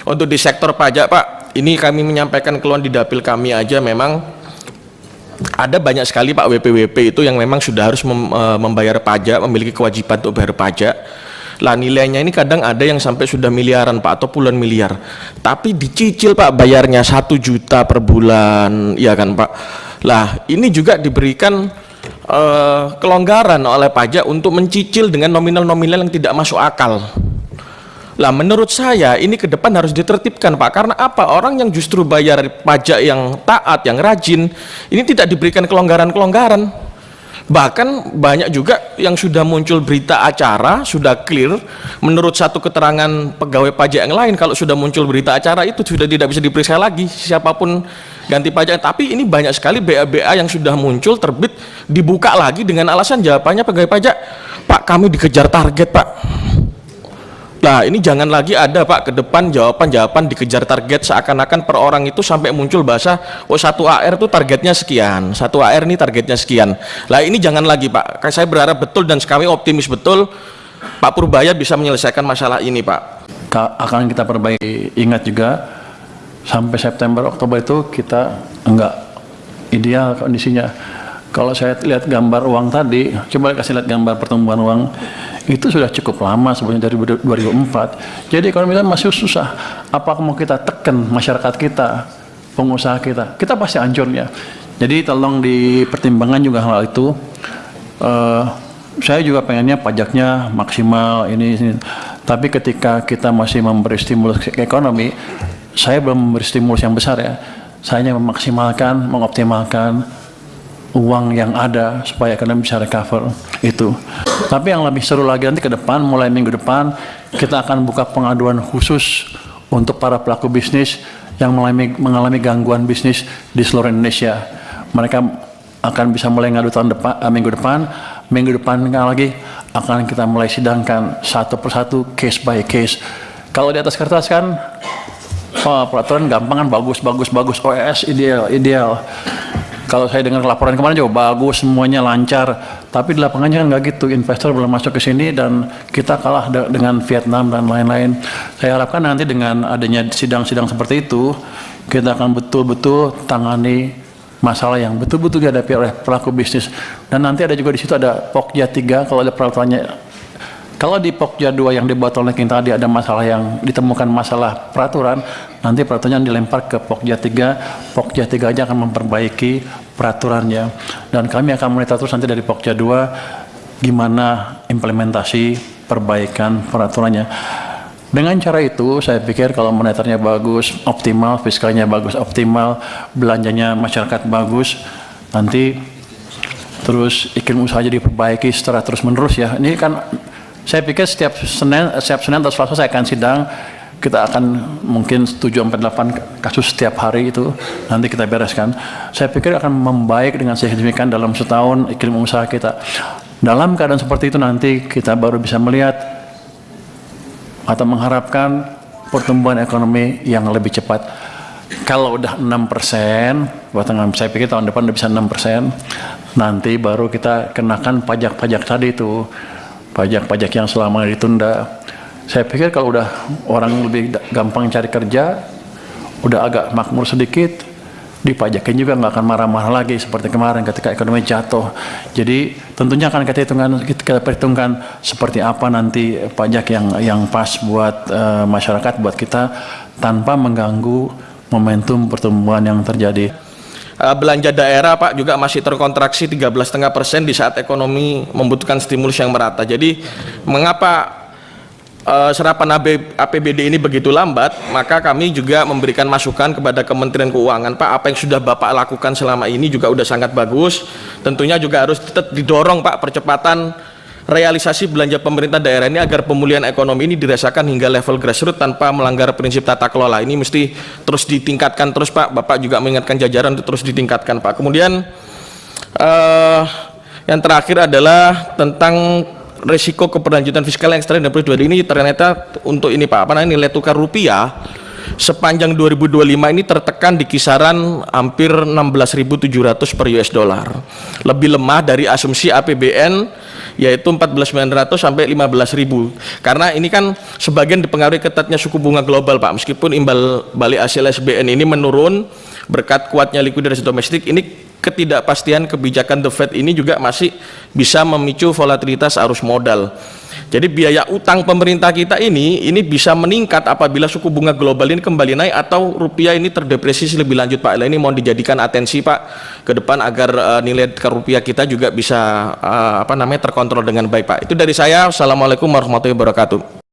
Untuk di sektor pajak Pak, ini kami menyampaikan keluhan di dapil kami aja, memang ada banyak sekali Pak WP-WP itu yang memang sudah harus membayar pajak, memiliki kewajiban untuk bayar pajak. Lah nilainya ini kadang ada yang sampai sudah miliaran Pak, atau puluhan miliar, tapi dicicil Pak, bayarnya 1 juta per bulan, ya kan Pak. Lah ini juga diberikan kelonggaran oleh pajak untuk mencicil dengan nominal-nominal yang tidak masuk akal. Lah menurut saya ini ke depan harus ditertibkan Pak, karena apa? Orang yang justru bayar pajak yang taat, yang rajin, ini tidak diberikan kelonggaran-kelonggaran. Bahkan banyak juga yang sudah muncul berita acara, sudah clear, menurut satu keterangan pegawai pajak yang lain, kalau sudah muncul berita acara itu sudah tidak bisa diperiksa lagi siapapun ganti pajak. Tapi ini banyak sekali BA-BA yang sudah muncul, terbit, dibuka lagi dengan alasan jawabannya pegawai pajak, Pak kami dikejar target Pak. Nah ini jangan lagi ada Pak ke depan jawaban-jawaban dikejar target, seakan-akan per orang itu sampai muncul bahasa, oh 1 AR itu targetnya sekian, 1 AR ini targetnya sekian. Lah ini jangan lagi Pak, saya berharap betul dan kami optimis betul Pak Purbaya bisa menyelesaikan masalah ini Pak. Akan kita perbaiki. Ingat juga sampai September Oktober itu kita enggak ideal kondisinya. Kalau saya lihat gambar uang tadi, coba kasih lihat gambar pertumbuhan uang, itu sudah cukup lama sebenarnya dari 2004. Jadi ekonomi kita masih susah. Apakah mau kita tekan masyarakat kita, pengusaha kita pasti hancurnya. Jadi tolong dipertimbangkan juga hal itu. Saya juga pengennya pajaknya maksimal ini. Tapi ketika kita masih memberi stimulus ke ekonomi, saya belum memberi stimulus yang besar ya. Saya hanya memaksimalkan, mengoptimalkan uang yang ada supaya ekonomi bisa recover itu. Tapi yang lebih seru lagi nanti ke depan, mulai minggu depan kita akan buka pengaduan khusus untuk para pelaku bisnis yang mengalami gangguan bisnis di seluruh Indonesia. Mereka akan bisa mulai ngadu minggu depan lagi akan kita mulai sidangkan satu persatu, case by case. Kalau di atas kertas kan peraturan gampang kan, bagus, OES ideal. Kalau saya dengar laporan kemarin juga bagus, semuanya lancar, tapi di lapangannya kan nggak gitu. Investor belum masuk ke sini dan kita kalah dengan Vietnam dan lain-lain. Saya harapkan nanti dengan adanya sidang-sidang seperti itu, kita akan betul-betul tangani masalah yang betul-betul dihadapi oleh pelaku bisnis. Dan nanti ada juga di situ ada Pokja 3, kalau ada peraturannya. Kalau di Pokja 2 yang dibuat oleh kita tadi ada masalah yang ditemukan masalah peraturan, nanti peraturannya dilempar ke Pokja 3, Pokja 3 aja akan memperbaiki peraturannya. Dan kami akan monitor terus nanti dari Pokja 2 gimana implementasi perbaikan peraturannya. Dengan cara itu saya pikir kalau moneternya bagus, optimal, fiskalnya bagus, optimal, belanjanya masyarakat bagus, nanti terus iklim usaha jadi diperbaiki secara terus-menerus ya. Ini kan saya pikir setiap Senin atau Selasa saya akan sidang, kita akan mungkin 7-8 kasus setiap hari itu nanti kita bereskan. Saya pikir akan membaik dengan signifikan dalam setahun iklim usaha kita. Dalam keadaan seperti itu nanti kita baru bisa melihat atau mengharapkan pertumbuhan ekonomi yang lebih cepat. Kalau udah 6%, saya pikir tahun depan udah bisa 6%, nanti baru kita kenakan pajak-pajak tadi itu. Pajak-pajak yang selama ditunda. Saya pikir kalau udah orang lebih gampang cari kerja, udah agak makmur sedikit, dipajakin juga nggak akan marah-marah lagi seperti kemarin ketika ekonomi jatuh. Jadi tentunya akan kita perhitungkan seperti apa nanti pajak yang pas buat masyarakat, buat kita, tanpa mengganggu momentum pertumbuhan yang terjadi. Belanja daerah Pak juga masih terkontraksi 13,5% di saat ekonomi membutuhkan stimulus yang merata. Jadi mengapa serapan APBD ini begitu lambat? Maka kami juga memberikan masukan kepada Kementerian Keuangan, Pak, apa yang sudah Bapak lakukan selama ini juga udah sangat bagus. Tentunya juga harus tetap didorong Pak percepatan realisasi belanja pemerintah daerah ini agar pemulihan ekonomi ini dirasakan hingga level grassroots tanpa melanggar prinsip tata kelola. Ini mesti terus ditingkatkan terus Pak. Bapak juga mengingatkan jajaran untuk terus ditingkatkan Pak. Kemudian yang terakhir adalah tentang risiko keberlanjutan fiskal yang ekstrim dan ini ternyata untuk ini Pak, nilai tukar rupiah sepanjang 2025 ini tertekan di kisaran hampir 16.700 per US dollar. Lebih lemah dari asumsi APBN yaitu 14.900 sampai 15.000. Karena ini kan sebagian dipengaruhi ketatnya suku bunga global, Pak. Meskipun imbal balik hasil SBN ini menurun berkat kuatnya likuiditas domestik, ini ketidakpastian kebijakan The Fed ini juga masih bisa memicu volatilitas arus modal. Jadi biaya utang pemerintah kita ini bisa meningkat apabila suku bunga global ini kembali naik atau rupiah ini terdepresiasi lebih lanjut, Pak. Ini mohon dijadikan atensi, Pak, ke depan agar nilai tukar rupiah kita juga bisa terkontrol dengan baik, Pak. Itu dari saya. Assalamualaikum warahmatullahi wabarakatuh.